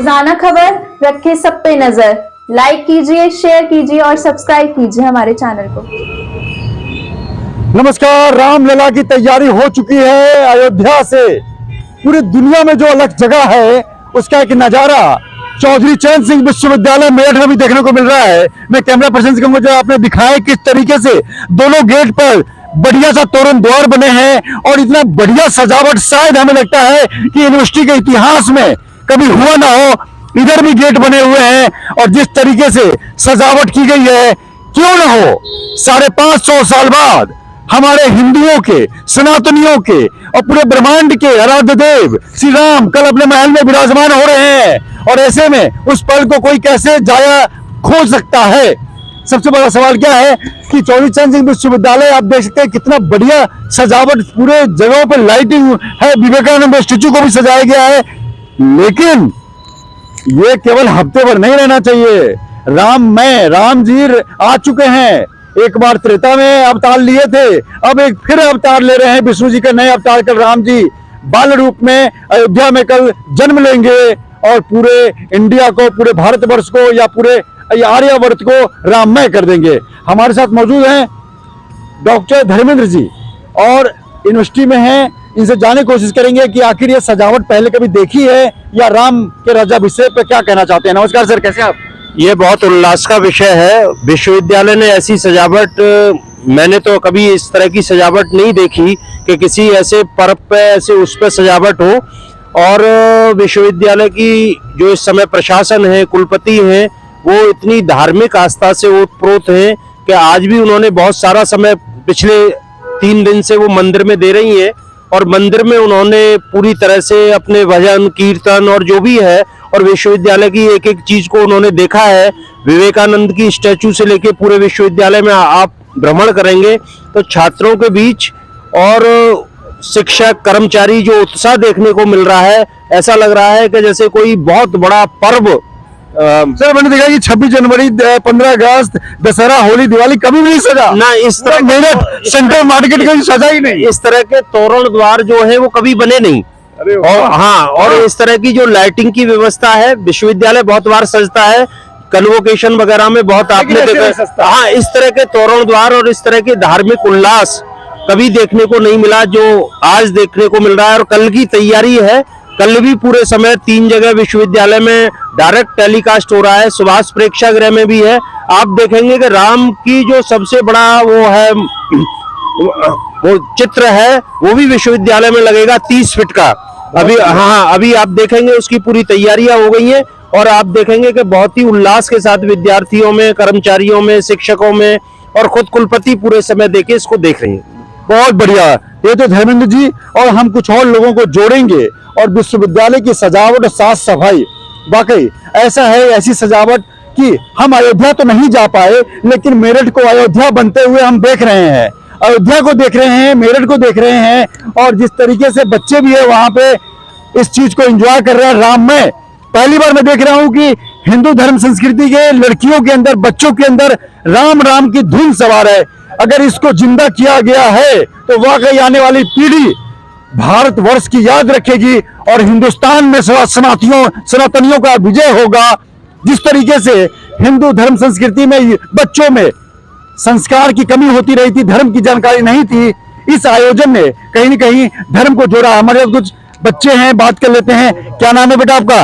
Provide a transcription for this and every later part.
रोजाना खबर रखे सब पे नजर। लाइक कीजिए, शेयर कीजिए और सब्सक्राइब कीजिए हमारे चैनल को। नमस्कार। रामलला की तैयारी हो चुकी है। अयोध्या से पूरी दुनिया में जो अलग जगह है उसका एक नजारा चौधरी चरण सिंह विश्वविद्यालय मेरठ में भी देखने को मिल रहा है। मैं कैमरा पर्सन से कहूंगा जो आपने दिखाया किस तरीके से दोनों गेट पर बढ़िया सा तोरण द्वार बने हैं और इतना बढ़िया सजावट शायद हमें लगता है कि यूनिवर्सिटी के इतिहास में कभी हुआ ना हो। इधर भी गेट बने हुए हैं और जिस तरीके से सजावट की गई है, क्यों ना हो 550 साल बाद हमारे हिंदुओं के, सनातनियों के और पूरे ब्रह्मांड के आराध्य देव श्री राम कल अपने महल में विराजमान हो रहे हैं और ऐसे में उस पल को कोई कैसे जाया खोज सकता है। सबसे बड़ा सवाल क्या है कि चौधरी चरण सिंह विश्वविद्यालय आप देख सकते हैं कितना बढ़िया सजावट, पूरे जगहों पर लाइटिंग है, विवेकानंद स्टैचू को भी सजाया गया है। लेकिन ये केवल हफ्ते भर नहीं रहना चाहिए। राम जी आ चुके हैं। एक बार त्रेता में अवतार लिए थे, अब एक फिर अवतार ले रहे हैं। विष्णु जी के नए अवतार कल राम जी बाल रूप में अयोध्या में कल जन्म लेंगे और पूरे इंडिया को, पूरे भारतवर्ष को या पूरे आर्यावर्त को राममय कर देंगे। हमारे साथ मौजूद हैं डॉक्टर धर्मेंद्र जी और यूनिवर्सिटी में हैं। इनसे जानने की कोशिश करेंगे कि आखिर ये सजावट पहले कभी देखी है या राम के राज्याभिषेक पे क्या कहना चाहते हैं। नमस्कार सर, कैसे आप? ये बहुत उल्लास का विषय है। विश्वविद्यालय ने ऐसी सजावट, मैंने तो कभी इस तरह की सजावट नहीं देखी कि किसी ऐसे पर्व पे ऐसे उस पे सजावट हो। और विश्वविद्यालय की जो इस समय प्रशासन है, कुलपति हैं, वो इतनी धार्मिक आस्था से ओतप्रोत हैं कि आज भी उन्होंने बहुत सारा समय पिछले 3 दिन से वो मंदिर में दे रही हैं और मंदिर में उन्होंने पूरी तरह से अपने भजन कीर्तन और जो भी है और विश्वविद्यालय की एक एक चीज को उन्होंने देखा है। विवेकानंद की स्टैचू से लेके पूरे विश्वविद्यालय में आप भ्रमण करेंगे तो छात्रों के बीच और शिक्षक कर्मचारी जो उत्साह देखने को मिल रहा है, ऐसा लग रहा है कि जैसे कोई बहुत बड़ा पर्व। सर मैंने देखा कि 26 जनवरी, 15 अगस्त, दशहरा, होली, दिवाली कभी भी नहीं सजा ना इस तरह मेरठ सेंट्रल मार्केट का सजा ही नहीं। इस तरह के तोरण द्वार जो है वो कभी बने नहीं। और हाँ, और इस तरह की जो लाइटिंग की व्यवस्था है, विश्वविद्यालय बहुत बार सजता है कन्वोकेशन वगैरह में, बहुत आपने देखा। हाँ, इस तरह के तोरण द्वार और इस तरह के धार्मिक उल्लास कभी देखने को नहीं मिला जो आज देखने को मिल रहा है। और कल की तैयारी है, कल भी पूरे समय 3 जगह विश्वविद्यालय में डायरेक्ट टेलीकास्ट हो रहा है। सुभाष प्रेक्षागृह में भी है। आप देखेंगे कि राम की जो सबसे बड़ा वो चित्र है वो भी विश्वविद्यालय में लगेगा 30 फीट का। अभी आप देखेंगे उसकी पूरी तैयारियां हो गई हैं और आप देखेंगे कि बहुत ही उल्लास के साथ विद्यार्थियों में, कर्मचारियों में, शिक्षकों में और खुद कुलपति पूरे समय देके इसको देख रहे हैं। बहुत बढ़िया। ये तो धर्मेंद्र जी और हम कुछ और लोगों को जोड़ेंगे। और विश्वविद्यालय की सजावट और साफ सफाई वाकई ऐसा है, ऐसी सजावट कि हम अयोध्या तो नहीं जा पाए लेकिन मेरठ को अयोध्या बनते हुए हम देख रहे हैं। अयोध्या को देख रहे हैं, मेरठ को देख रहे हैं और जिस तरीके से बच्चे भी है वहां पे इस चीज को एंजॉय कर रहे हैं। राम में पहली बार मैं देख रहा हूं कि हिंदू धर्म संस्कृति के लड़कियों के अंदर, बच्चों के अंदर राम राम की धुन सवार है। अगर इसको जिंदा किया गया है तो वाकई आने वाली पीढ़ी भारतवर्ष की याद रखेगी और हिंदुस्तान में सनातनियों का विजय होगा। जिस तरीके से हिंदू धर्म संस्कृति में बच्चों में संस्कार की कमी होती रही थी, धर्म की जानकारी नहीं थी, इस आयोजन ने कहीं न कहीं धर्म को जोड़ा। हमारे कुछ बच्चे हैं, बात कर लेते हैं। क्या नाम है बेटा आपका?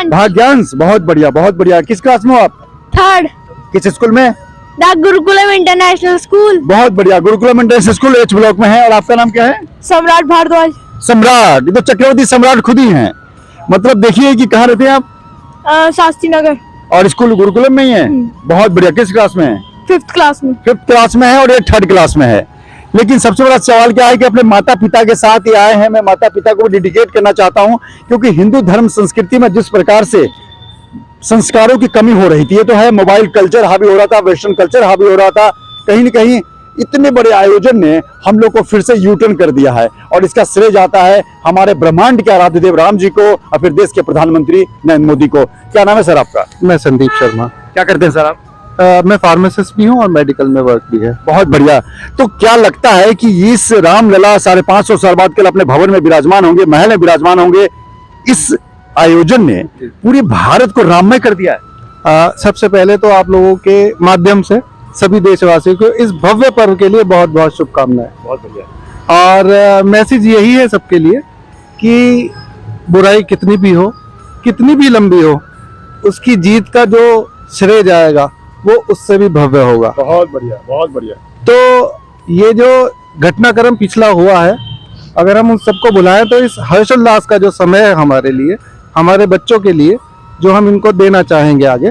भाग्यांश। बहुत बढ़िया, बहुत बढ़िया। किस क्लास में हो आप? 3rd। किस स्कूल में? The Gurukulam international school. बहुत बढ़िया। Gurukulam international school H block में है। और आपका नाम क्या है? सम्राट भारद्वाज। सम्राट, ये तो चक्रवर्ती सम्राट खुद ही हैं। मतलब देखिए कि कहाँ रहते हैं आप? शास्त्री नगर। और स्कूल गुरुकुलम में ही है। बहुत बढ़िया। किस क्लास में है? 5th क्लास में। 5th क्लास में है और ये 3rd क्लास में है। लेकिन सबसे बड़ा सवाल क्या है कि अपने माता पिता के साथ ही आए हैं। मैं माता पिता को भी डेडिकेट करना चाहता हूं क्योंकि हिंदू धर्म संस्कृति में जिस प्रकार से संस्कारों की कमी हो रही थी, ये तो है, मोबाइल कल्चर हावी हो रहा था, वेस्टर्न कल्चर हावी हो रहा था, कहीं न कहीं इतने बड़े आयोजन ने हम लोग को फिर से यू टर्न कर दिया है और इसका श्रेय जाता है हमारे ब्रह्मांड के आराध्य देव राम जी को और फिर देश के प्रधानमंत्री नरेंद्र मोदी को। क्या नाम है सर आपका? मैं संदीप शर्मा। क्या करते हैं सर आप? मैं फार्मासिस्ट भी हूँ और मेडिकल में वर्क भी है। बहुत बढ़िया। तो क्या लगता है कि इस रामलला 550 साल बाद कल अपने भवन में विराजमान होंगे, महल में विराजमान होंगे, इस आयोजन ने पूरे भारत को राममय कर दिया है। सबसे पहले तो आप लोगों के माध्यम से सभी देशवासियों को इस भव्य पर्व के लिए बहुत बहुत शुभकामनाएं। बहुत बढ़िया। और मैसेज यही है सबके लिए कि बुराई कितनी भी हो, कितनी भी लंबी हो, उसकी जीत का जो श्रेय जाएगा वो उससे भी भव्य होगा। बहुत बढ़िया, बहुत बढ़िया। तो ये जो घटनाक्रम पिछला हुआ है, अगर हम उन सबको बुलाएं तो इस हर्षोल्लास का जो समय है हमारे लिए, हमारे बच्चों के लिए, जो हम इनको देना चाहेंगे आगे,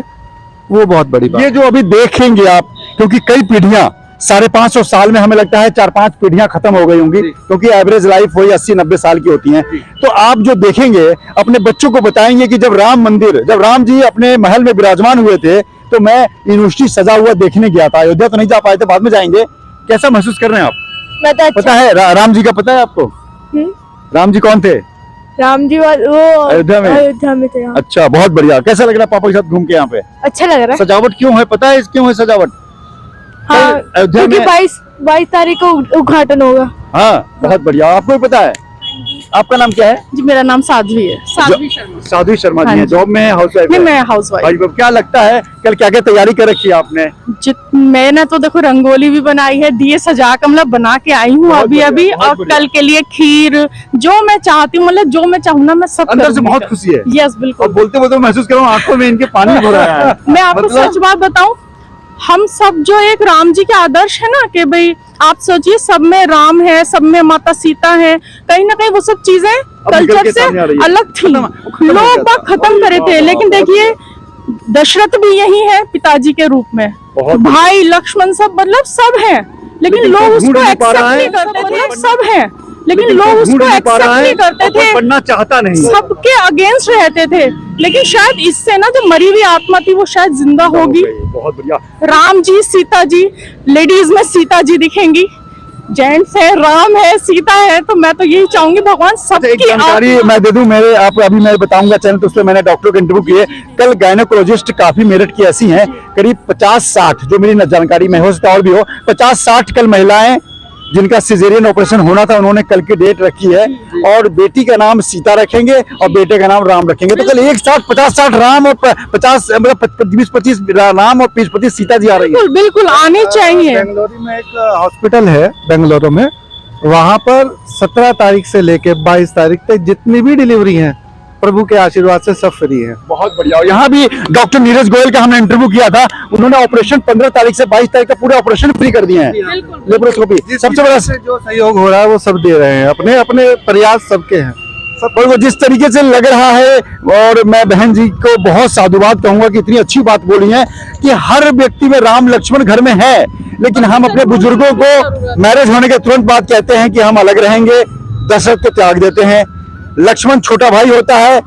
वो बहुत बड़ी बात। ये जो अभी देखेंगे आप, क्योंकि कई पीढ़ियां 550 साल में हमें लगता है 4-5 पीढ़ियां खत्म हो गई होंगी, क्योंकि एवरेज लाइफ वही 80-90 साल की होती है। तो आप जो देखेंगे अपने बच्चों को बताएंगे कि जब राम जी अपने महल में विराजमान हुए थे तो मैं यूनिवर्सिटी सजा हुआ देखने गया था। अयोध्या तो नहीं जा पाए थे, बाद में जाएंगे। कैसा महसूस कर रहे हैं आप? मैं तो पता है राम जी का पता है आपको? राम जी कौन थे? राम जी वो अयोध्या में थे। हाँ। अच्छा, बहुत बढ़िया। कैसा लग रहा है पापा के साथ घूम के यहाँ पे? अच्छा लग रहा है। सजावट क्यों है पता है? क्यों है सजावट? हाँ, अयोध्या क्योंकि में 22 तारीख को उद्घाटन होगा। हाँ, बहुत बढ़िया। आपको भी पता है? आपका नाम क्या है? जी मेरा नाम साध्वी है। साध्वी शर्मा जी हाँ हैं। जी। जॉब में हाउसवाइफ नहीं, है? मैं हाउस वाइफ। भाई क्या लगता है कल क्या क्या तैयारी कर रखी है आपने? मैंने तो देखो रंगोली भी बनाई है, दिए सजा के मतलब बना के आई हूँ बहुत अभी बढ़िया, अभी। बहुत और बढ़िया। कल के लिए खीर, जो मैं चाहती हूँ, मतलब जो मैं चाहूँ ना मैं सब अंदर से करूँगी। बहुत खुशी है। यस बिल्कुल। और बोलते बोलते महसूस कर रहा हूँ आंखों में इनके पानी भर रहा है। मैं आपको मतलब- सच बात बताऊं, हम सब जो एक राम जी के आदर्श है ना, कि भाई आप सोचिए सब में राम है, सब में माता सीता है, कहीं ना कहीं वो सब चीजें निकल के कल्चर से सामने आ रही है। अलग थी। खत्म हो लोग गया था। बात खत्म करे थे, लेकिन देखिए दशरथ भी यही है पिताजी के रूप में, बहुत भाई लक्ष्मण सब मतलब सब है, लेकिन लोग कोई ढूंढ उसको नहीं पा एक्सेप्ट रहा है। नहीं करते थे। सब है लेकिन लोग कोई ढूंढ उसको नहीं पा एक्सेप्ट रहा है नहीं करते और कोई थे, बनना चाहता नहीं। सबके अगेंस्ट रहते थे। लेकिन शायद इससे ना जो मरी हुई आत्मा थी वो शायद जिंदा होगी। बहुत बढ़िया। राम जी, सीता जी, लेडीज में सीता जी दिखेंगी, जेंट्स है, राम है, सीता है। तो मैं तो यही चाहूंगी भगवान एक सबकी जानकारी मैं दे दूं, मेरे आप अभी मैं बताऊंगा चैनल तो उसमें मैंने डॉक्टर को इंटरव्यू किए। कल गायनोकोलॉजिस्ट काफी मेरिट की ऐसी हैं, करीब 50-60 जो मेरी जानकारी में, हो सकता और भी हो, 50-60 कल महिलाएं जिनका सिजेरियन ऑपरेशन होना था, उन्होंने कल की डेट रखी है। और बेटी का नाम सीता रखेंगे और बेटे का नाम राम रखेंगे। तो कल एक साथ 50-60 राम और 50 मतलब 20-25 राम और 20-25 सीता जी आ रही है। बिल्कुल बिल्कुल आनी चाहिए। बेंगलुरु में एक हॉस्पिटल है बेंगलुरु में, वहां पर 17 तारीख से लेके 22 तारीख तक जितनी भी डिलीवरी है प्रभु के आशीर्वाद से सब फ्री है। बहुत बढ़िया। और यहाँ भी डॉक्टर नीरज गोयल का हमने इंटरव्यू किया था, उन्होंने ऑपरेशन 15 तारीख से 22 तारीख का पूरा ऑपरेशन फ्री कर दिए हैं, लेप्रोस्कोपी। सबसे बड़ा जो सहयोग हो रहा है वो सब दे रहे हैं, अपने अपने प्रयास सबके हैं। और वो जिस तरीके से लग रहा है, और मैं बहन जी को बहुत साधुवाद कहूंगा कि इतनी अच्छी बात बोली है कि हर व्यक्ति में राम लक्ष्मण घर में है, लेकिन हम अपने बुजुर्गों को मैरिज होने के तुरंत बाद कहते हैं कि हम अलग रहेंगे, दशरथ को त्याग देते हैं। लक्ष्मण छोटा भाई होता है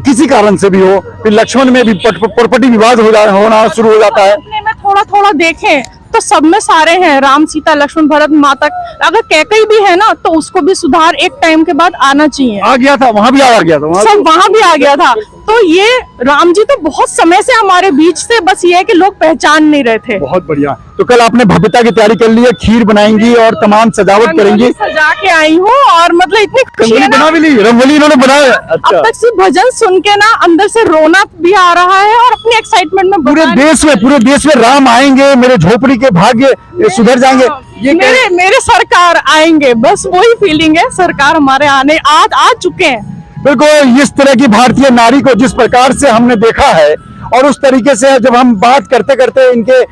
किसी कारण से भी हो, फिर लक्ष्मण में भी प्रॉपर्टी विवाद होना शुरू हो जाता है। अपने में थोड़ा थोड़ा देखें तो सब में सारे हैं, राम, सीता, लक्ष्मण, भरत, माता। अगर कैकई भी है ना तो उसको भी सुधार एक टाइम के बाद आना चाहिए। आ गया था, वहां भी आ गया था, सब वहां भी आ गया था। तो ये राम जी तो बहुत समय से हमारे बीच से, बस ये है कि लोग पहचान नहीं रहे थे। बहुत बढ़िया। तो कल आपने भव्यता की तैयारी कर ली है, खीर बनाएंगी और तमाम सजावट करेंगी। सजा के आई हूँ और मतलब इतनी खुशी रंगोली है ना, बना भी ली? रंगोली इन्होंने बनाया? अब अच्छा। तक सिर्फ भजन सुन के ना अंदर से रोना भी आ रहा है और अपनी एक्साइटमेंट में पूरे देश में राम आएंगे, मेरे झोपड़ी के भाग्य सुधर जाएंगे, ये मेरे सरकार आएंगे, बस वही फीलिंग है। सरकार हमारे आ चुके हैं। बिल्कुल। इस तरह की भारतीय नारी को जिस प्रकार से हमने देखा है, और उस तरीके से जब हम बात करते करते इनके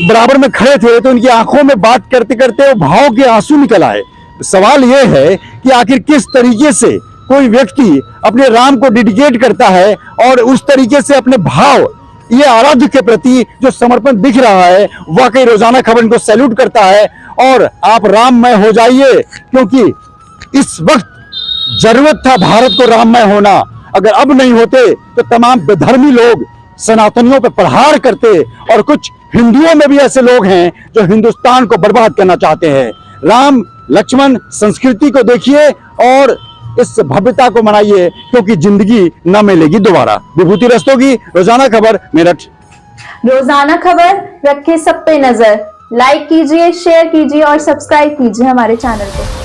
बराबर में खड़े थे तो इनकी आंखों में बात करते करते वो भाव के आंसू निकल आए। सवाल ये है कि आखिर किस तरीके से कोई व्यक्ति अपने राम को डेडिकेट करता है और उस तरीके से अपने भाव, ये आराध्य के प्रति जो समर्पण दिख रहा है, वाकई रोजाना खबर इनको सैल्यूट करता है। और आप राममय हो जाइए, क्योंकि इस वक्त जरूरत था भारत को राममय होना। अगर अब नहीं होते तो तमाम बेधर्मी लोग सनातनियों पर प्रहार करते, और कुछ हिंदुओं में भी ऐसे लोग हैं जो हिंदुस्तान को बर्बाद करना चाहते हैं। राम लक्ष्मण संस्कृति को देखिए और इस भव्यता को मनाइए, क्योंकि जिंदगी न मिलेगी दोबारा। विभूति रस्तोगी, रोजाना खबर, मेरठ। रोजाना खबर रखे सब पे नजर। लाइक कीजिए, शेयर कीजिए और सब्सक्राइब कीजिए हमारे चैनल को।